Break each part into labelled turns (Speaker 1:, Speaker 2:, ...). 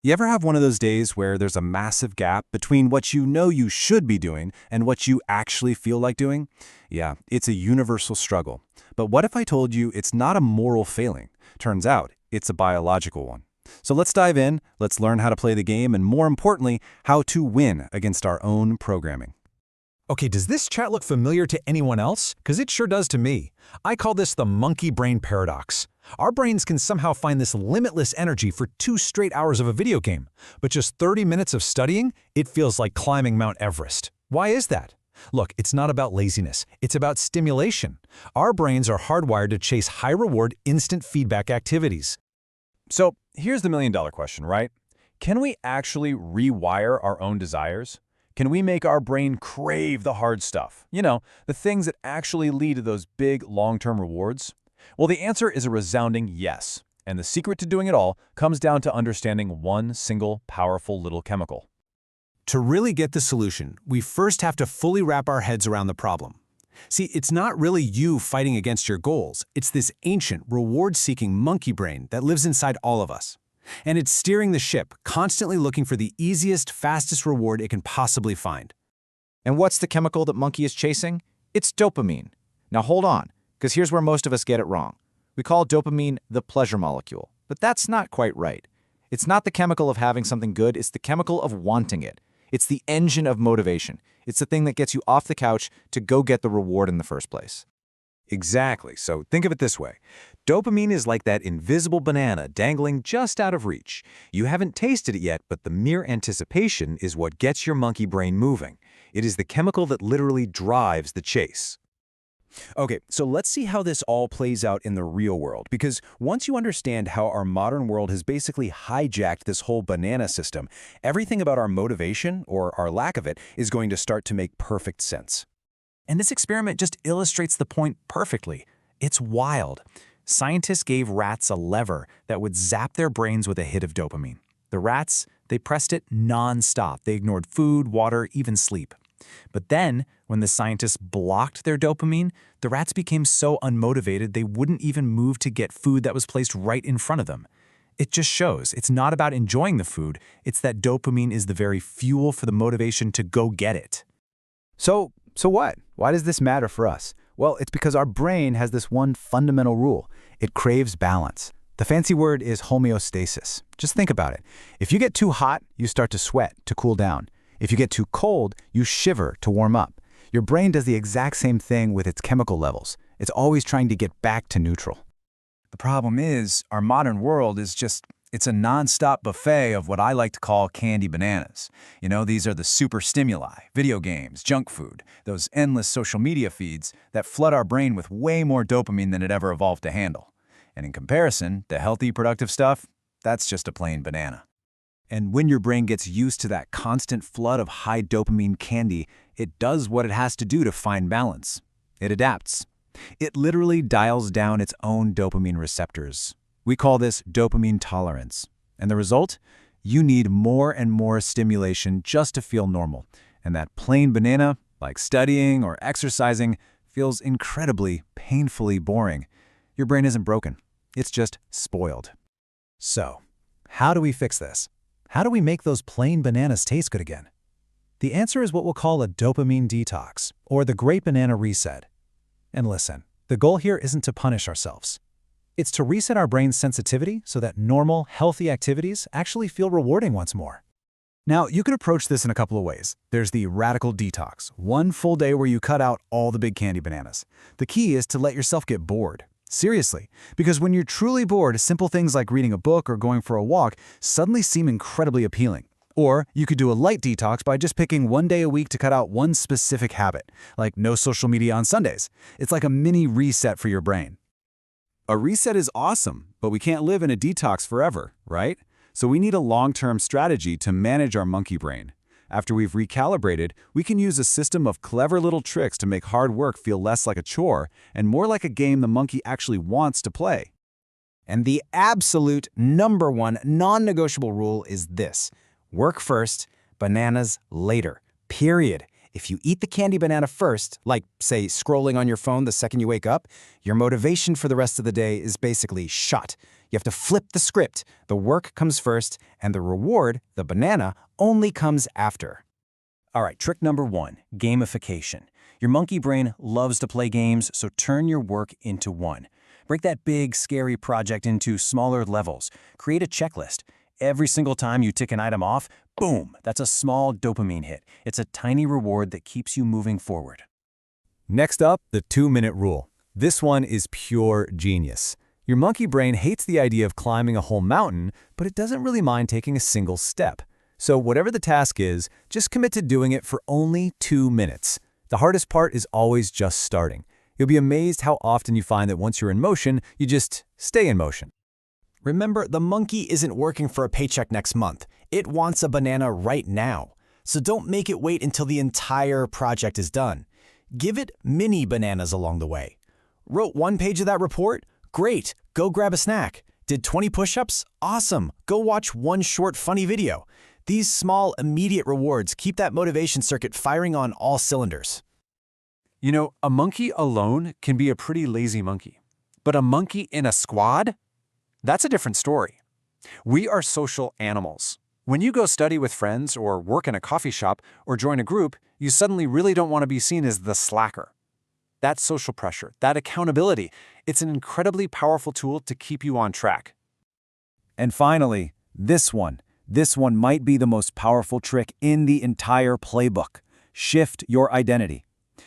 Speaker 1: You ever have one of those days where there's a massive gap between what you know you should be doing and what you actually feel like doing? Yeah, it's a universal struggle. But what if I told you it's not a moral failing? Turns out, it's a biological one. So let's dive in, let's learn how to play the game, and more importantly, how to win against our own programming.
Speaker 2: Okay, does this chat look familiar to anyone else? Because it sure does to me. I call this the monkey brain paradox. Our brains can somehow find this limitless energy for 2 straight hours of a video game, but just 30 minutes of studying, it feels like climbing Mount Everest. Why is that? Look, it's not about laziness, it's about stimulation. Our brains are hardwired to chase high-reward, instant feedback activities.
Speaker 1: So here's the million-dollar question, right? Can we actually rewire our own desires? Can we make our brain crave the hard stuff? You know, the things that actually lead to those big long-term rewards? Well, the answer is a resounding yes. And the secret to doing it all comes down to understanding one single, powerful little chemical.
Speaker 2: To really get the solution, we first have to fully wrap our heads around the problem. See, it's not really you fighting against your goals. It's this ancient, reward-seeking monkey brain that lives inside all of us. And it's steering the ship, constantly looking for the easiest, fastest reward it can possibly find.
Speaker 3: And what's the chemical that monkey is chasing? It's dopamine. Now hold on, because here's where most of us get it wrong. We call dopamine the pleasure molecule, but that's not quite right. It's not the chemical of having something good, it's the chemical of wanting it. It's the engine of motivation. It's the thing that gets you off the couch to go get the reward in the first place.
Speaker 1: Exactly. So think of it this way. Dopamine is like that invisible banana dangling just out of reach. You haven't tasted it yet, but the mere anticipation is what gets your monkey brain moving. It is the chemical that literally drives the chase. Okay, so let's see how this all plays out in the real world, because once you understand how our modern world has basically hijacked this whole banana system, everything about our motivation, or our lack of it, is going to start to make perfect sense. And this experiment just illustrates the point perfectly. It's wild. Scientists gave rats a lever that would zap their brains with a hit of dopamine. The rats, they pressed it non-stop. They ignored food, water, even sleep. But then, when the scientists blocked their dopamine, the rats became so unmotivated they wouldn't even move to get food that was placed right in front of them. It just shows it's not about enjoying the food, it's that dopamine is the very fuel for the motivation to go get it.
Speaker 4: So what? Why does this matter for us? Well, it's because our brain has this one fundamental rule. It craves balance. The fancy word is homeostasis. Just think about it. If you get too hot, you start to sweat to cool down. If you get too cold, you shiver to warm up. Your brain does the exact same thing with its chemical levels. It's always trying to get back to neutral.
Speaker 1: The problem is, our modern world is it's a non-stop buffet of what I like to call candy bananas. You know, these are the super stimuli, video games, junk food, those endless social media feeds that flood our brain with way more dopamine than it ever evolved to handle. And in comparison, the healthy, productive stuff, that's just a plain banana. And when your brain gets used to that constant flood of high dopamine candy, it does what it has to do to find balance. It adapts. It literally dials down its own dopamine receptors. We call this dopamine tolerance. And the result? You need more and more stimulation just to feel normal. And that plain banana, like studying or exercising, feels incredibly, painfully boring. Your brain isn't broken. It's just spoiled. So, how do we fix this? How do we make those plain bananas taste good again? The answer is what we'll call a dopamine detox, or the Great Banana Reset. And listen, the goal here isn't to punish ourselves. It's to reset our brain's sensitivity so that normal, healthy activities actually feel rewarding once more. Now, you can approach this in a couple of ways. There's the radical detox, one full day where you cut out all the big candy bananas. The key is to let yourself get bored. Seriously, because when you're truly bored, simple things like reading a book or going for a walk suddenly seem incredibly appealing. Or you could do a light detox by just picking one day a week to cut out one specific habit, like no social media on Sundays. It's like a mini reset for your brain. A reset is awesome, but we can't live in a detox forever, right? So we need a long-term strategy to manage our monkey brain. After we've recalibrated, we can use a system of clever little tricks to make hard work feel less like a chore and more like a game the monkey actually wants to play.
Speaker 5: And the absolute #1 non-negotiable rule is this: work first, bananas later. Period. If you eat the candy banana first, like, say, scrolling on your phone the second you wake up, your motivation for the rest of the day is basically shot. You have to flip the script. The work comes first, and the reward, the banana, only comes after.
Speaker 1: All right, trick number 1, gamification. Your monkey brain loves to play games, so turn your work into one. Break that big, scary project into smaller levels. Create a checklist. Every single time you tick an item off, boom, that's a small dopamine hit. It's a tiny reward that keeps you moving forward.
Speaker 2: Next up, the 2-minute rule. This one is pure genius. Your monkey brain hates the idea of climbing a whole mountain, but it doesn't really mind taking a single step. So whatever the task is, just commit to doing it for only 2 minutes. The hardest part is always just starting. You'll be amazed how often you find that once you're in motion, you just stay in motion.
Speaker 5: Remember, the monkey isn't working for a paycheck next month. It wants a banana right now. So don't make it wait until the entire project is done. Give it mini bananas along the way. Wrote 1 page of that report? Great, go grab a snack. Did 20 push-ups? Awesome, go watch 1 short funny video. These small, immediate rewards keep that motivation circuit firing on all cylinders.
Speaker 3: You know, a monkey alone can be a pretty lazy monkey. But a monkey in a squad? That's a different story. We are social animals. When you go study with friends or work in a coffee shop or join a group, you suddenly really don't want to be seen as the slacker. That social pressure, that accountability, it's an incredibly powerful tool to keep you on track.
Speaker 1: And finally, this one. This one might be the most powerful trick in the entire playbook. Shift your identity.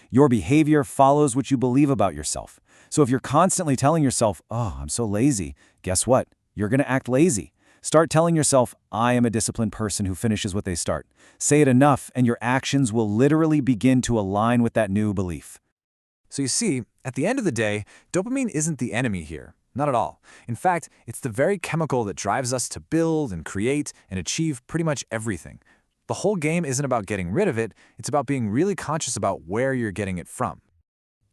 Speaker 1: Your behavior follows what you believe about yourself. So if you're constantly telling yourself, "Oh, I'm so lazy," guess what? You're going to act lazy. Start telling yourself, "I am a disciplined person who finishes what they start." Say it enough, and your actions will literally begin to align with that new belief.
Speaker 2: So you see, at the end of the day, dopamine isn't the enemy here. Not at all. In fact, it's the very chemical that drives us to build and create and achieve pretty much everything. The whole game isn't about getting rid of it, it's about being really conscious about where you're getting it from.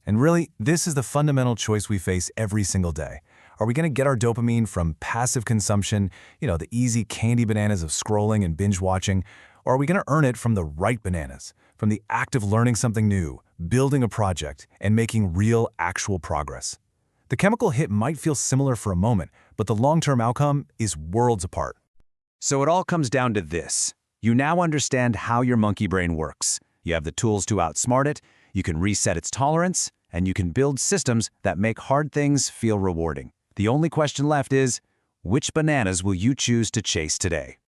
Speaker 2: And really, this is the fundamental choice we face every single day. Are we going to get our dopamine from passive consumption, the easy candy bananas of scrolling and binge watching, or are we going to earn it from the right bananas, from the act of learning something new, building a project, and making real, actual progress? The chemical hit might feel similar for a moment, but the long-term outcome is worlds apart.
Speaker 1: So it all comes down to this. You now understand how your monkey brain works. You have the tools to outsmart it, you can reset its tolerance, and you can build systems that make hard things feel rewarding. The only question left is, which bananas will you choose to chase today?